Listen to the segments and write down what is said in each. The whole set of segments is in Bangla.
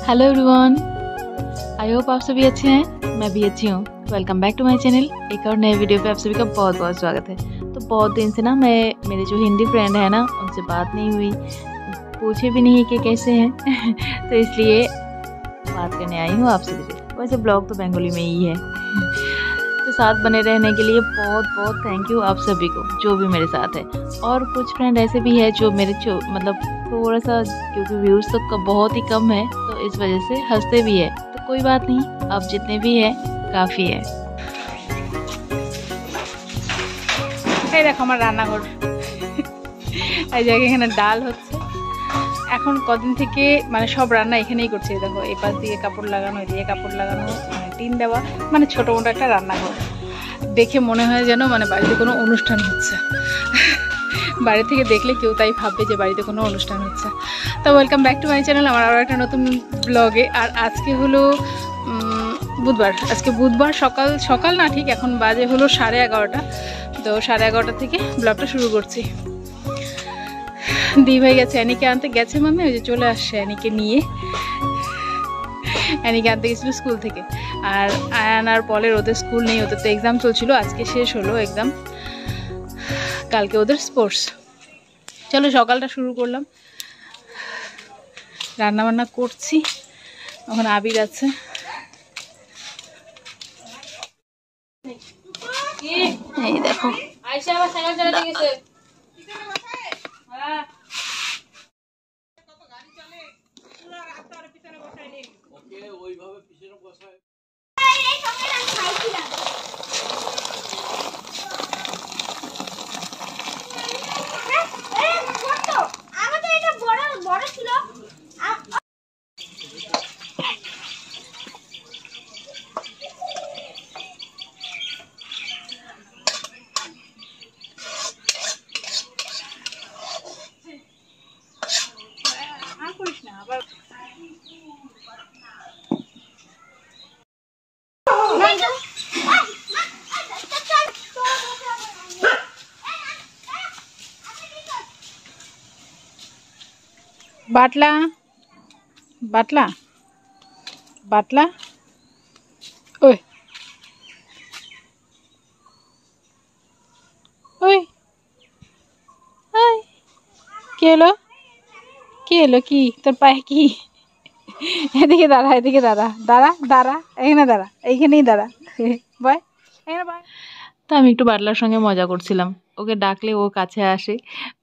हेलो एवरीवन, आई होप आप सभी अच्छे हैं। मैं भी अच्छी हूँ। Welcome back to my channel. एक और नए वीडियो पे आप सभी का बहुत बहुत स्वागत है। तो बहुत दिन से ना मेरे जो हिंदी फ्रेंड है ना उनसे बात नहीं हुई, पूछे भी नहीं कि कैसे हैं तो इसलिए बात करने आई हूँ आप सभी से। वैसे ब्लॉग तो बंगाली में ही है तो साथ बने रहने के लिए बहुत बहुत थैंक यू आप सभी को जो भी मेरे साथ है। और कुछ फ्रेंड ऐसे भी है जो मेरे मतलब थोड़ा सा, क्योंकि व्यूज़ तो बहुत ही कम है तो इस वजह से हंसते भी है। तो कोई बात नहीं, अब जितने भी है काफ़ी है। এই দেখো আমার রান্নাঘর, এই জায়গায় এখানে ডাল হচ্ছে। এখন কদিন থেকে মানে সব রান্না এখানেই করছে। দেখো এই পাশ দিয়ে কাপড় লাগানো, এদিকে কাপড় লাগানো, মানে টিন দেওয়া, মানে ছোটো মোটো একটা রান্নাঘর। দেখে মনে হয় যেন মানে বাড়িতে কোনো অনুষ্ঠান হচ্ছে। বাড়ি থেকে দেখলে কেউ তাই ভাববে যে বাড়িতে কোনো অনুষ্ঠান হচ্ছে। তো welcome back to my channel, আমার আরও একটা নতুন ব্লগে। আর আজকে হলো বুধবার। আজকে বুধবার সকাল না, ঠিক এখন বাজে হলো 11:30। তো 11:30 থেকে ব্লগটা শুরু করছি। দি ভাই গেছে অ্যানিকে আনতে, গেছে মানে ওই যে চলে আসছে অ্যানিকে নিয়ে। অ্যানিকে আনতে গেছিলো স্কুল থেকে। আর আয়ান আর পলের ওদের স্কুল নেই, ওদের তো এক্সাম চলছিল, আজকে শেষ হলো এক্সাম, কালকে ওদের স্পোর্টস। চলো সকালটা শুরু করলাম। রান্নাবান্না করছি, এখন আবির আছে। এই দেখো বাটলা বাটলা বাটলা। ওই ওই কি হলো, কি হলো, কি তোর পায়ে কি? এদিকে দাঁড়া, এদিকে দাঁড়া, দাঁড়া দাঁড়া, এখানে দাঁড়া, এইখানেই দাঁড়া, বয় এখানে বয়। তো আমি একটু বাটলার সঙ্গে মজা করছিলাম, ওকে ডাকলে ও কাছে আসে,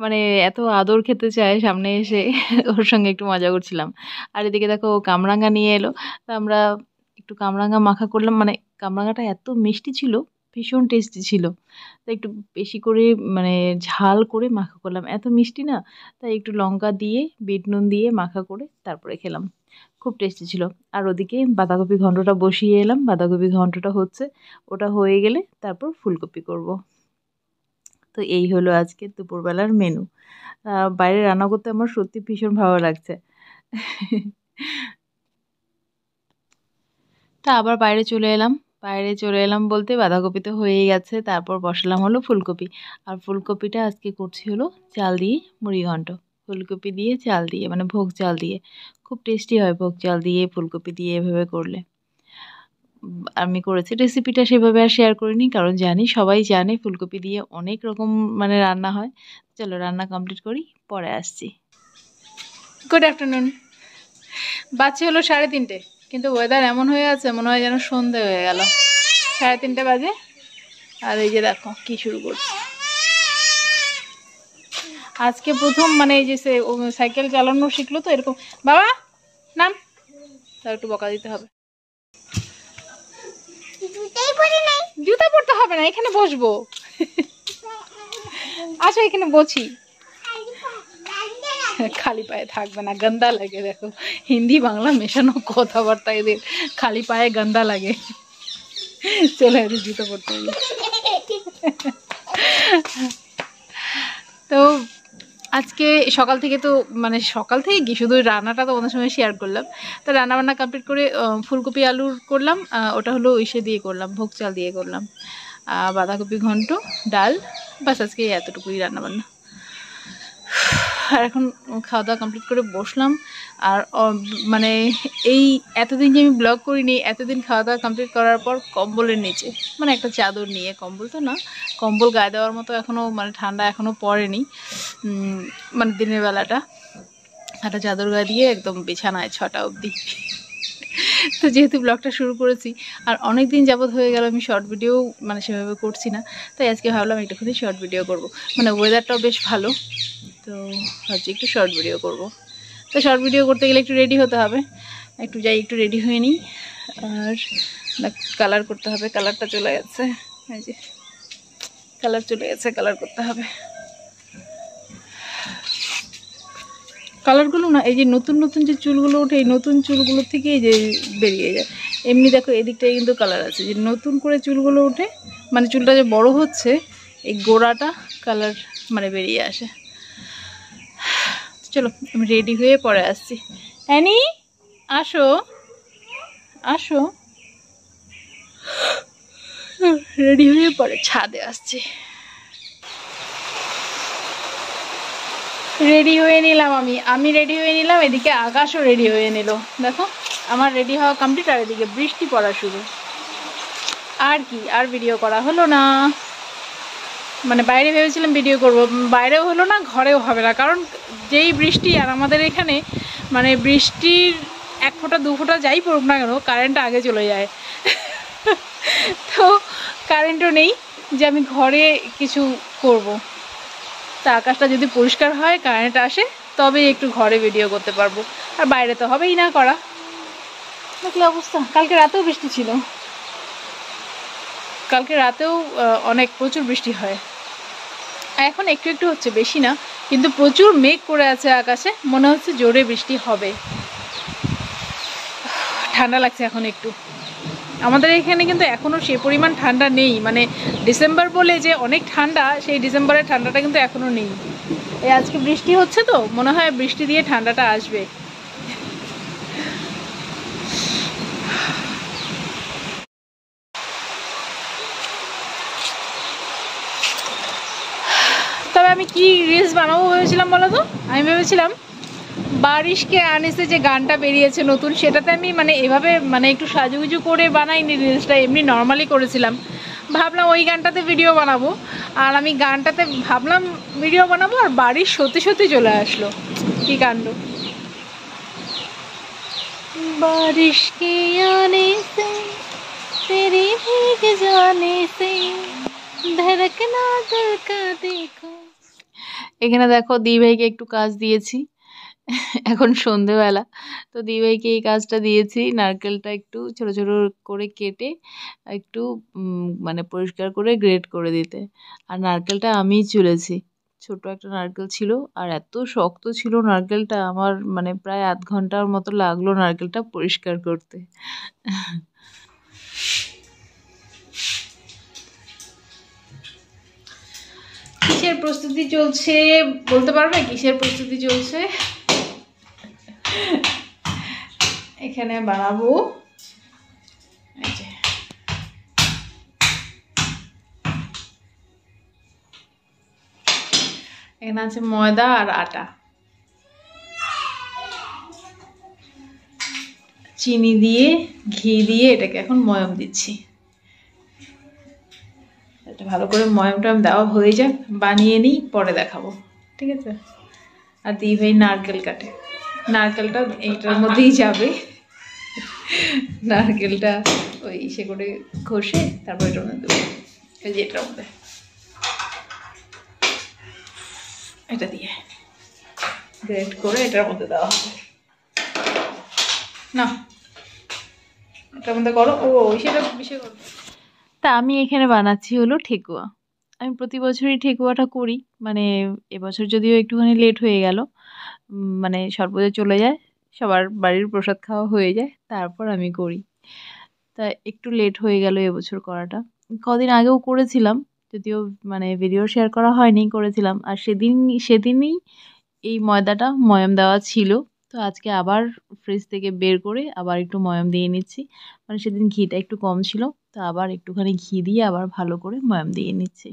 মানে এত আদর খেতে চায় সামনে এসে। ওর সঙ্গে একটু মজা করছিলাম। আর এদিকে দেখো ও কামরাঙা নিয়ে এলো, তো আমরা একটু কামরাঙা মাখা করলাম। মানে কামরাঙাটা এত মিষ্টি ছিল, ভীষণ টেস্টি ছিল, তাই একটু বেশি করে মানে ঝাল করে মাখা করলাম। এত মিষ্টি না, তাই একটু লঙ্কা দিয়ে বিট নুন দিয়ে মাখা করে তারপরে খেলাম, খুব টেস্টি ছিল। আর ওদিকে বাঁধাকপি ঘন্টটা বসিয়ে এলাম, বাঁধাকপি ঘন্টটা হচ্ছে, ওটা হয়ে গেলে তারপর ফুলকপি করব। তো এই হলো আজকে দুপুরবেলার মেনু। বাইরে রান্না করতে আমার সত্যি ভীষণ ভালো লাগছে। তা আবার বাইরে চলে এলাম বলতে বাঁধাকপি তো হয়েই গেছে, তারপর বসালাম হলো ফুলকপি। আর ফুলকপিটা আজকে করছি হলো চাল দিয়ে মুড়ি ঘন্ট, ফুলকপি দিয়ে চাল দিয়ে, মানে ভোগ চাল দিয়ে। খুব টেস্টি হয় ভোগ চাল দিয়ে ফুলকপি দিয়ে এভাবে করলে। আমি করেছি, রেসিপিটা সেভাবে আর শেয়ার করিনি, কারণ জানি সবাই জানে ফুলকপি দিয়ে অনেক রকম মানে রান্না হয়। চলো রান্না কমপ্লিট করি, পরে আসছি। Good afternoon. বাজে হলো 3:30, কিন্তু ওয়েদার এমন হয়ে আছে মনে হয় যেন সন্ধে হয়ে গেল। 3:30 বাজে, আর এই যে দেখো কি শুরু করছে। আজকে প্রথম মানে এই যে সাইকেল চালানো শিখলো, তো এরকম বাবা নাম, তার একটু বকা দিতে হবে। জুতা পরতে হবে না, এখানে বসবো। আসো এখানে বসি। খালি পায়ে থাকবে না, গন্দা লাগে। দেখো হিন্দি বাংলা মেশানো কথাবার্তা এদের, খালি পায়ে গন্দা লাগে। চলে এসে জুতো পরতে হবে। তো আজকে সকাল থেকে কি শুধু রান্নাটা তো ওদের সঙ্গে শেয়ার করলাম। তো রান্নাবান্না কমপ্লিট করে ফুলকপি আলুর করলাম, ওটা হলো ইসে দিয়ে করলাম, ভোগ চাল দিয়ে করলাম। বাঁধাকপি ঘন্ট, ডাল, বাস আজকে এতটুকুই রান্নাবান্না। আর এখন খাওয়া দাওয়া কমপ্লিট করে বসলাম। আর মানে এই এতদিন যে আমি ব্লগ করিনি, এতদিন খাওয়া দাওয়া কমপ্লিট করার পর কম্বলের নিচে মানে একটা চাদর নিয়ে, কম্বল তো না, কম্বল গায়ে দেওয়ার মতো এখনও মানে ঠান্ডা এখনও পড়েনি, মানে দিনের বেলাটা একটা চাদর গায়ে দিয়ে একদম বিছানায় 6টা অবধি। তো যেহেতু ব্লগটা শুরু করেছি আর অনেক দিন যাবৎ হয়ে গেল আমি শর্ট ভিডিও মানে সেভাবে করছি না, তাই আজকে ভাবলাম একটুখানি শর্ট ভিডিও করব। মানে ওয়েদারটাও বেশ ভালো, তো ভাবছি একটু শর্ট ভিডিও করব। তো শর্ট ভিডিও করতে গেলে একটু রেডি হতে হবে, একটু যাই একটু রেডি হয়ে নিই। আর কালার করতে হবে, কালারটা চলে গেছে, এই যে কালার চলে গেছে, কালার করতে হবে। কালারগুলো না এই যে নতুন নতুন যে চুলগুলো ওঠে, এই নতুন চুলগুলোর থেকেই যে বেরিয়ে যায়। এমনি দেখো এদিকটায় কিন্তু কালার আছে, যে নতুন করে চুলগুলো ওঠে মানে চুলটা যে বড় হচ্ছে এই গোড়াটা কালার মানে বেরিয়ে আসে। চলো আমি রেডি হয়ে পরে আসছি। অ্যানি আসো আসো, রেডি হয়ে পরে ছাদে আসছি। রেডি হয়ে নিলাম, আমি রেডি হয়ে নিলাম, এদিকে আকাশও রেডি হয়ে নিল। দেখো আমার রেডি হওয়া কমপ্লিট, আর এদিকে বৃষ্টি পড়া শুরু। আর কি, আর ভিডিও করা হলো না। মানে বাইরে ভেবেছিলাম ভিডিও করব, বাইরেও হলো না, ঘরেও হবে না, কারণ যেই বৃষ্টি। আর আমাদের এখানে মানে বৃষ্টির 1 ফোঁটা 2 ফোঁটা যাই পড়ুক না কেন কারেন্টটা আগে চলে যায়। তো কারেন্টও নেই যে আমি ঘরে কিছু করব। তা আকাশটা যদি পরিষ্কার হয়, কারেন্ট আসে, তবে একটু ঘরে ভিডিও করতে পারবো, আর বাইরে তো হবেই না করা। দেখলে অবস্থা, কালকে রাতেও বৃষ্টি ছিল, কালকে রাতেও অনেক প্রচুর বৃষ্টি হয়। এখন একটু একটু হচ্ছে, বেশি না, কিন্তু প্রচুর মেঘ করে আছে আকাশে, মনে হচ্ছে জোরে বৃষ্টি হবে। ঠান্ডা লাগছে এখন একটু। আমাদের এখানে কিন্তু এখনও সে পরিমাণ ঠান্ডা নেই, মানে ডিসেম্বর বলে যে অনেক ঠান্ডা, সেই ডিসেম্বরের ঠান্ডাটা কিন্তু এখনও নেই। এই আজকে বৃষ্টি হচ্ছে তো মনে হয় বৃষ্টি দিয়ে ঠান্ডাটা আসবে। তবে আমি কি রিলস বানাবো ভেবেছিলাম বলো তো? আমি ভেবেছিলাম বারিশকে আনিসে যে গানটা বেরিয়েছে নতুন, সেটাতে আমি মানে এভাবে মানে একটু সাজুগুজু করে বানাইনি রিলসটা, এমনি নর্মালি করেছিলাম। ভাবলাম ওই গানটাতে ভিডিও বানাবো, আর আমি গানটাতে ভাবলাম ভিডিও বানাবো, আর বারিশ সত্যি সত্যি চলে আসলো। কি কাণ্ড। বারিশকে আনে সে তেরি ভीग जाने से धड़कना दिल का देखो। এখানে দেখো দিভাইকে একটু কাজ দিয়েছি, এখন সন্ধেবেলা, তো দিভাইকে এই কাজটা দিয়েছি, নারকেলটা একটু ছোট ছোট করে কেটে একটু মানে পরিষ্কার করে গ্রেট করে দিতে। আর নারকেলটা আমিই চুলেছি, ছোট একটা নারকেল ছিল, আর এত শক্ত ছিল নারকেলটা, আমার মানে প্রায় আধ ঘন্টার মতো লাগলো নারকেলটা পরিষ্কার করতে। কিসের প্রস্তুতি চলছে বলতে পারবে? কিসের প্রস্তুতি চলছে? এখানে বানাবো এখানে আছে ময়দা আর আটা, চিনি দিয়ে ঘি দিয়ে এটাকে এখন ময়ম দিচ্ছি। এটা ভালো করে ময়মটা দেওয়া হয়ে যাক, বানিয়ে নিই, পরে দেখাবো, ঠিক আছে? আর দিই ভাই নারকেল কাটে, নারকেলটা এইটার মধ্যেই যাবে, নারকেলটা ওই ইসে করে ঘষে তারপর এটার মধ্যে দেবো, এই যে এটার মধ্যে এটা দিয়ে গ্রেট করে এটার মধ্যে দেওয়া হবে। না এটার মধ্যে করো, ও সেটা বিষয় করো। তা আমি এখানে বানাচ্ছি হলো ঠেকুয়া। আমি প্রতি বছরই ঠেকুয়াটা করি, মানে এবছর যদিও একটুখানি লেট হয়ে গেল, মানে সর্বজয়া চলে যায়, সবার বাড়ির প্রসাদ খাওয়া হয়ে যায়, তারপর আমি করি, তা একটু লেট হয়ে গেল এবছর করাটা। কদিন আগেও করেছিলাম, যদিও মানে ভিডিও শেয়ার করা হয়নি, করেছিলাম, আর সেদিনই এই ময়দাটা ময়াম দেওয়া ছিল, তো আজকে আবার ফ্রিজ থেকে বের করে আবার একটু ময়াম দিয়ে নিচ্ছি, মানে সেদিন ঘিটা একটু কম ছিল, তো আবার একটুখানি ঘি দিয়ে আবার ভালো করে ময়াম দিয়ে নিচ্ছি।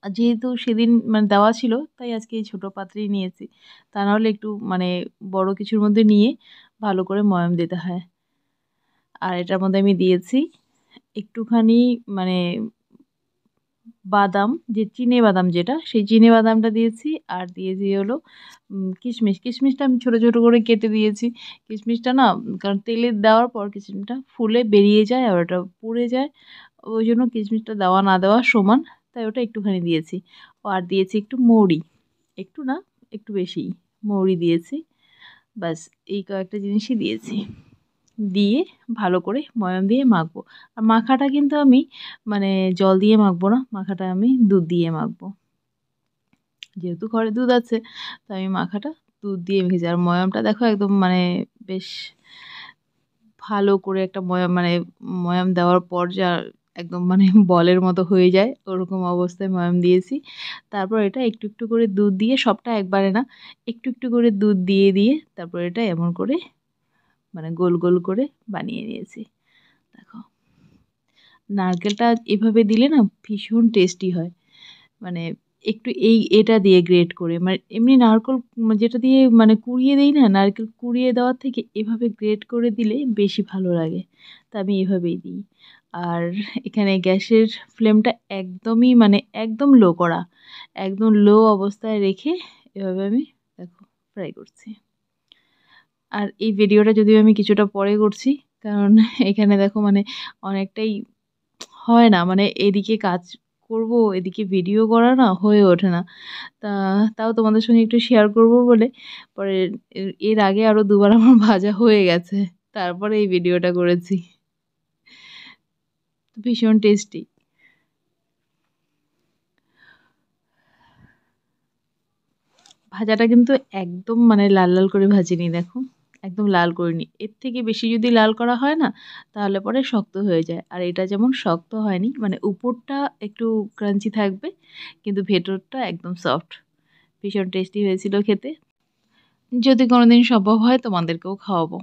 আর যেহেতু সেদিন মানে দেওয়া ছিল তাই আজকে এই ছোটো পাত্রেই নিয়েছি, তা নাহলে একটু মানে বড় কিছুর মধ্যে নিয়ে ভালো করে ময়াম দিতে হয়। আর এটার মধ্যে আমি দিয়েছি একটুখানি মানে বাদাম, যে চিনে বাদাম যেটা, সেই চিনে বাদামটা দিয়েছি। আর দিয়েছি হলো কিশমিশ। কিশমিশটা আমি ছোটো ছোটো করে কেটে দিয়েছি। কিশমিশটা না, কারণ তেলে দেওয়ার পর কিশমিশটা ফুলে বেরিয়ে যায় আর ওটা পুড়ে যায়, ওই জন্য কিশমিশটা দেওয়া না দেওয়া সমান, তাই ওটা একটুখানি দিয়েছি। আর দিয়েছি একটু মৌরি, একটু না একটু বেশিই মৌরি দিয়েছি। ব্যাস এই কয়েকটা জিনিসই দিয়েছি, দিয়ে ভালো করে ময়াম দিয়ে মাখবো। আর মাখাটা কিন্তু আমি মানে জল দিয়ে মাখবো না, মাখাটা আমি দুধ দিয়ে মাখবো। যেহেতু ঘরে দুধ আছে, তো আমি মাখাটা দুধ দিয়ে মেখেছি। আর ময়ামটা দেখো একদম মানে বেশ ভালো করে একটা ময়াম, মানে ময়াম দেওয়ার পর যা একদম মানে বলের মতো হয়ে যায় ওরকম অবস্থায় ময়াম দিয়েছি। তারপর এটা একটু একটু করে দুধ দিয়ে, সবটা একবারে না, একটু একটু করে দুধ দিয়ে দিয়ে তারপর এটা এমন করে মানে গোল গোল করে বানিয়ে নিয়েছি। দেখো নারকেলটা এভাবে দিলে না ভীষণ টেস্টি হয়। মানে একটু এটা দিয়ে গ্রেট করে, মানে এমনি নারকেল যেটা দিয়ে মানে কুড়িয়ে দেই না, নারকেল কুড়িয়ে দেওয়ার থেকে এভাবে গ্রেট করে দিলে বেশি ভালো লাগে। তা আমি এভাবেই দিই। আর এখানে গ্যাসের ফ্লেমটা একদমই মানে একদম লো করা, একদম লো অবস্থায় রেখে এভাবে আমি দেখো ফ্রাই করছি। আর এই ভিডিওটা যদিও আমি কিছুটা পরে করছি, কারণ এখানে দেখো মানে অনেকটাই হয় না, মানে এদিকে কাজ করব এদিকে ভিডিও করা না হয়ে ওঠে না। তা তাও তোমাদের সঙ্গে একটু শেয়ার করব বলে পরে এর আগে আরও দুবার আমার ভাজা হয়ে গেছে, তারপরে এই ভিডিওটা করেছি। ভীষণ টেস্টি। ভাজাটা কিন্তু একদম মানে লাল লাল করে ভাজিনি, দেখো একদম লাল করিনি। এর থেকে বেশি যদি লাল করা হয় না তাহলে পরে শক্ত হয়ে যায়। আর এটা যেমন শক্ত হয়নি, মানে উপরটা একটু ক্রাঞ্চি থাকবে কিন্তু ভেতরটা একদম সফট। ভীষণ টেস্টি হয়েছিল খেতে। যদি কোনোদিন সম্ভব হয় তোমাদেরকেও খাওয়াবো।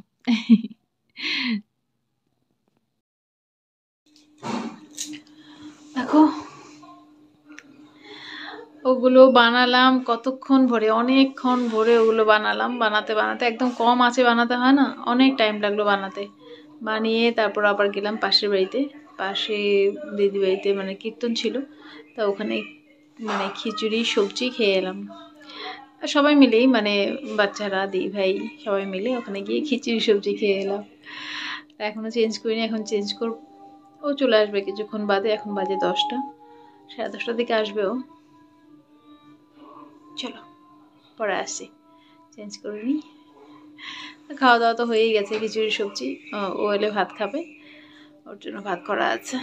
দেখো ওগুলো বানালাম কতক্ষণ ভরে, অনেকক্ষণ ভরে ওগুলো বানালাম। বানাতে বানাতে একদম কম আঁচে বানাতে হয় না, অনেক টাইম লাগলো বানাতে। বানিয়ে তারপর আবার গেলাম পাশের বাড়িতে, পাশে দিদি বাড়িতে মানে কীর্তন ছিল, তা ওখানে মানে খিচুড়ি সবজি খেয়ে এলাম সবাই মিলেই, মানে বাচ্চারা দিই ভাই সবাই মিলে ওখানে গিয়ে খিচুড়ি সবজি খেয়ে এলাম। এখনও চেঞ্জ করিনি, এখন চেঞ্জ করব। ও চলে আসবে কিছুক্ষণ বাদে, এখন বাজে 10টা, 10:30টার দিকে আসবে ও। চলো পরে আসি, চেঞ্জ করে নিই। খাওয়া দাওয়া তো হয়েই গেছে, খিচুড়ি সবজি। ও এলে ভাত খাবে, ওর জন্য ভাত করা আছে।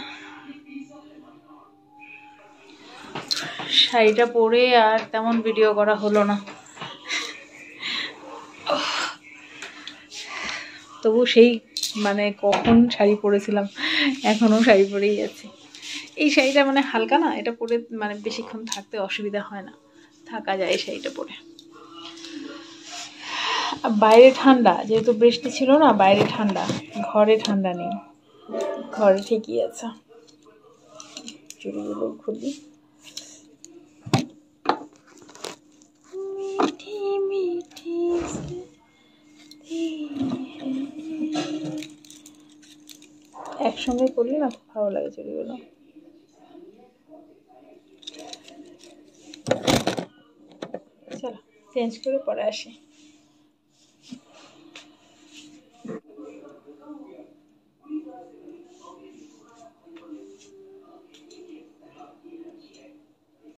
শাড়িটা পরে আর তেমন ভিডিও করা হলো না, তবু সেই মানে কখন শাড়ি পরেছিলাম, এখনও শাড়ি পরেই আছি। এই শাড়িটা মানে হালকা না, এটা পরে মানে বেশিক্ষণ থাকতে অসুবিধা হয় না, থাকা যায় এই শাড়িটা পরে। বাইরে ঠান্ডা, যেহেতু বৃষ্টি ছিল না, বাইরে ঠান্ডা, ঘরে ঠান্ডা নেই, ঘরে ঠিকই আছে। চুড়িগুলো খুলি। একসঙ্গে করলে না খুব ভালো লাগে চুড়িগুলো। চলো চেঞ্জ করে পরে আসি।